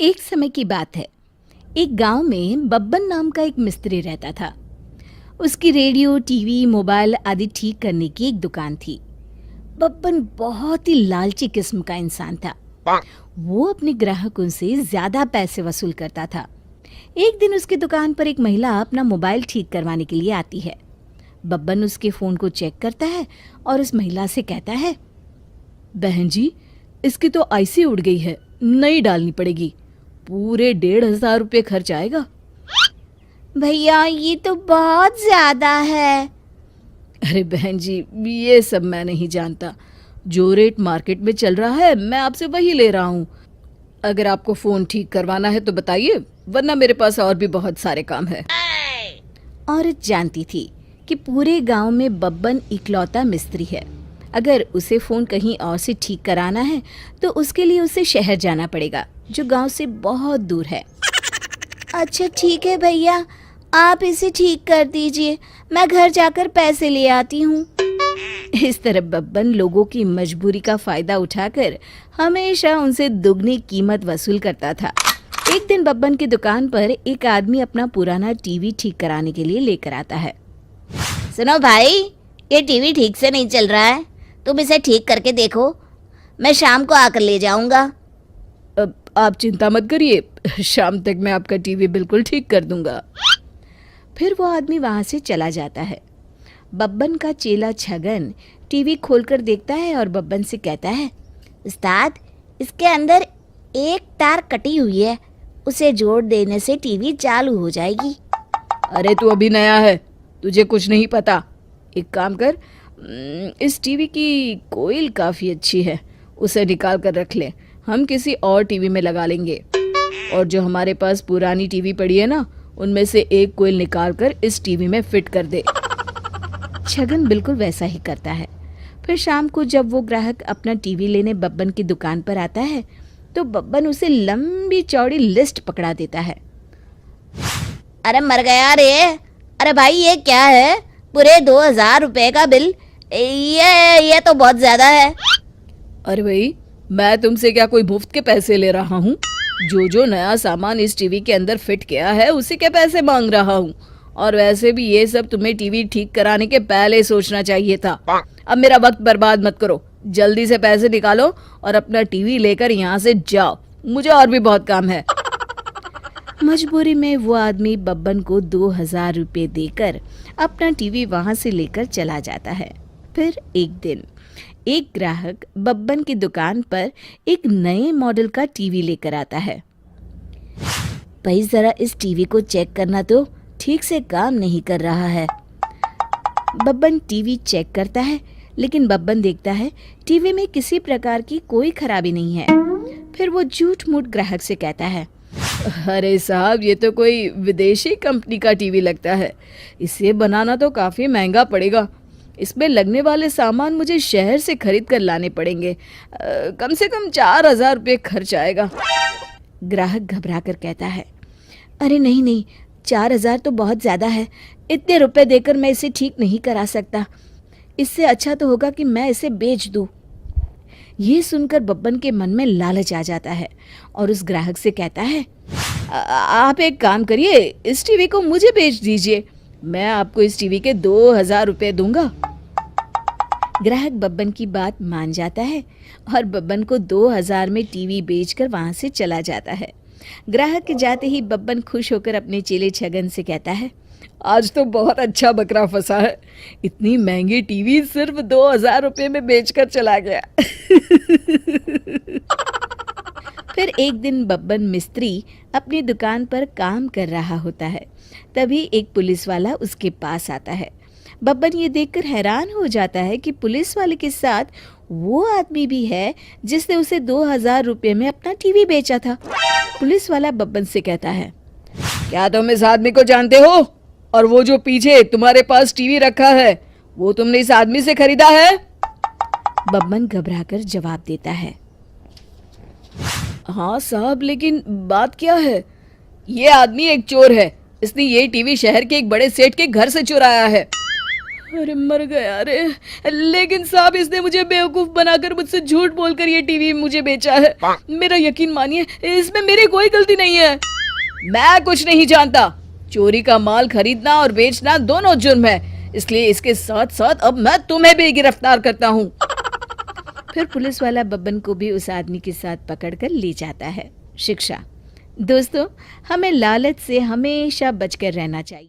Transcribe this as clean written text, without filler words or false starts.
एक समय की बात है। एक गांव में बब्बन नाम का एक मिस्त्री रहता था। उसकी रेडियो, टीवी, मोबाइल आदि ठीक करने की एक दुकान थी। बब्बन बहुत ही लालची किस्म का इंसान था। वो अपने ग्राहकों से ज्यादा पैसे वसूल करता था। एक दिन उसकी दुकान पर एक महिला अपना मोबाइल ठीक करवाने के लिए आती है। बब्बन उसके फोन को चेक करता है और उस महिला से कहता है, बहन जी, इसकी तो आईसी उड़ गई है, नई डालनी पड़ेगी। पूरे 1,500 रुपये खर्च आएगा। भैया ये तो बहुत ज्यादा है। अरे बहन जी, ये सब मैं नहीं जानता। जो रेट मार्केट में चल रहा है मैं आपसे वही ले रहा हूँ। अगर आपको फोन ठीक करवाना है तो बताइए, वरना मेरे पास और भी बहुत सारे काम है। औरत जानती थी कि पूरे गांव में बब्बन इकलौता मिस्त्री है। अगर उसे फोन कहीं और से ठीक कराना है तो उसके लिए उसे शहर जाना पड़ेगा, जो गांव से बहुत दूर है। अच्छा ठीक है भैया, आप इसे ठीक कर दीजिए, मैं घर जाकर पैसे ले आती हूँ। इस तरह बब्बन लोगों की मजबूरी का फायदा उठाकर हमेशा उनसे दुगनी कीमत वसूल करता था। एक दिन बब्बन की दुकान पर एक आदमी अपना पुराना टीवी ठीक कराने के लिए लेकर आता है। सुनो भाई, ये टीवी ठीक से नहीं चल रहा है, तुम इसे ठीक करके देखो, मैं शाम को आकर ले जाऊंगा। आप चिंता मत करिए, शाम तक मैं आपका टीवी बिल्कुल ठीक कर दूंगा। फिर वो आदमी वहां से चला जाता है। बब्बन का चेला छगन टीवी खोलकर देखता है और बब्बन से कहता है, उस्ताद, इसके अंदर एक तार कटी हुई है, उसे जोड़ देने से टीवी चालू हो जाएगी। अरे तू अभी नया है, तुझे कुछ नहीं पता। एक काम कर, इस टीवी की कोयल काफ़ी अच्छी है, उसे निकाल कर रख ले, हम किसी और टीवी में लगा लेंगे। और जो हमारे पास पुरानी टीवी पड़ी है ना, उनमें से एक कोयल निकाल कर इस टीवी में फिट कर दे। छगन बिल्कुल वैसा ही करता है। फिर शाम को जब वो ग्राहक अपना टीवी लेने बब्बन की दुकान पर आता है तो बब्बन उसे लंबी चौड़ी लिस्ट पकड़ा देता है। अरे मर गया रे, अरे भाई ये क्या है, पूरे 2,000 रुपए का बिल, ये तो बहुत ज्यादा है। अरे भाई, मैं तुमसे क्या कोई मुफ्त के पैसे ले रहा हूँ? जो नया सामान इस टीवी के अंदर फिट किया है उसी के पैसे मांग रहा हूँ। और वैसे भी ये सब तुम्हें टीवी ठीक कराने के पहले सोचना चाहिए था। अब मेरा वक्त बर्बाद मत करो, जल्दी से पैसे निकालो और अपना टीवी लेकर यहाँ से जाओ, मुझे और भी बहुत काम है। मजबूरी में वो आदमी बब्बन को 2,000 रुपये देकर अपना टीवी वहां से लेकर चला जाता है। फिर एक दिन एक ग्राहक बब्बन की दुकान पर एक नए मॉडल का टीवी लेकर आता है। भाई जरा इस टीवी को चेक करना, तो ठीक से काम नहीं कर रहा है। बब्बन टीवी चेक करता है, लेकिन बब्बन देखता है टीवी में किसी प्रकार की कोई खराबी नहीं है। फिर वो झूठ मूठ ग्राहक से कहता है, अरे साहब, ये तो कोई विदेशी कंपनी का टीवी लगता है, इसे बनाना तो काफ़ी महंगा पड़ेगा। इसमें लगने वाले सामान मुझे शहर से खरीद कर लाने पड़ेंगे, कम से कम 4,000 रुपये खर्च आएगा। ग्राहक घबरा कर कहता है, अरे नहीं नहीं, 4,000 तो बहुत ज़्यादा है, इतने रुपए देकर मैं इसे ठीक नहीं करा सकता। इससे अच्छा तो होगा कि मैं इसे बेच दूँ। ये सुनकर बब्बन के मन में लालच आ जाता है और उस ग्राहक से कहता है, आप एक काम करिए, इस टीवी को मुझे बेच दीजिए, मैं आपको इस टीवी के 2,000 रुपये दूंगा। ग्राहक बब्बन की बात मान जाता है और बब्बन को 2,000 में टीवी बेचकर वहां से चला जाता है। ग्राहक के जाते ही बब्बन खुश होकर अपने चेले छगन से कहता है, आज तो बहुत अच्छा बकरा फंसा है, इतनी महंगी टीवी सिर्फ 2,000 रुपये में बेचकर चला गया। फिर एक दिन बब्बन मिस्त्री अपनी दुकान पर काम कर रहा होता है। तभी एक पुलिस वाला उसके पास आता है। बब्बन ये देखकर हैरान हो जाता है कि पुलिस वाले के साथ वो आदमी भी है जिसने उसे 2,000 रुपये में अपना टीवी बेचा था। पुलिस वाला बब्बन से कहता है, क्या तुम इस आदमी को जानते हो? और वो जो पीछे तुम्हारे पास टीवी रखा है, वो तुमने इस आदमी से खरीदा है? बब्बन घबराकर जवाब देता है, हाँ साहब, लेकिन बात क्या है? ये आदमी एक चोर है, इसने ये टीवी शहर के एक बड़े सेठ के घर से चुराया है। अरे मर गया रे। लेकिन साहब इसने मुझे बेवकूफ बनाकर मुझसे झूठ बोलकर ये टीवी मुझे बेचा है। मेरा यकीन मानिए इसमें मेरी कोई गलती नहीं है। मैं कुछ नहीं जानता। चोरी का माल खरीदना और बेचना दोनों जुर्म है, इसलिए इसके साथ साथ अब मैं तुम्हें भी गिरफ्तार करता हूँ। फिर पुलिस वाला बब्बन को भी उस आदमी के साथ पकड़कर ले जाता है। शिक्षा। दोस्तों, हमें लालच से हमेशा बचकर रहना चाहिए।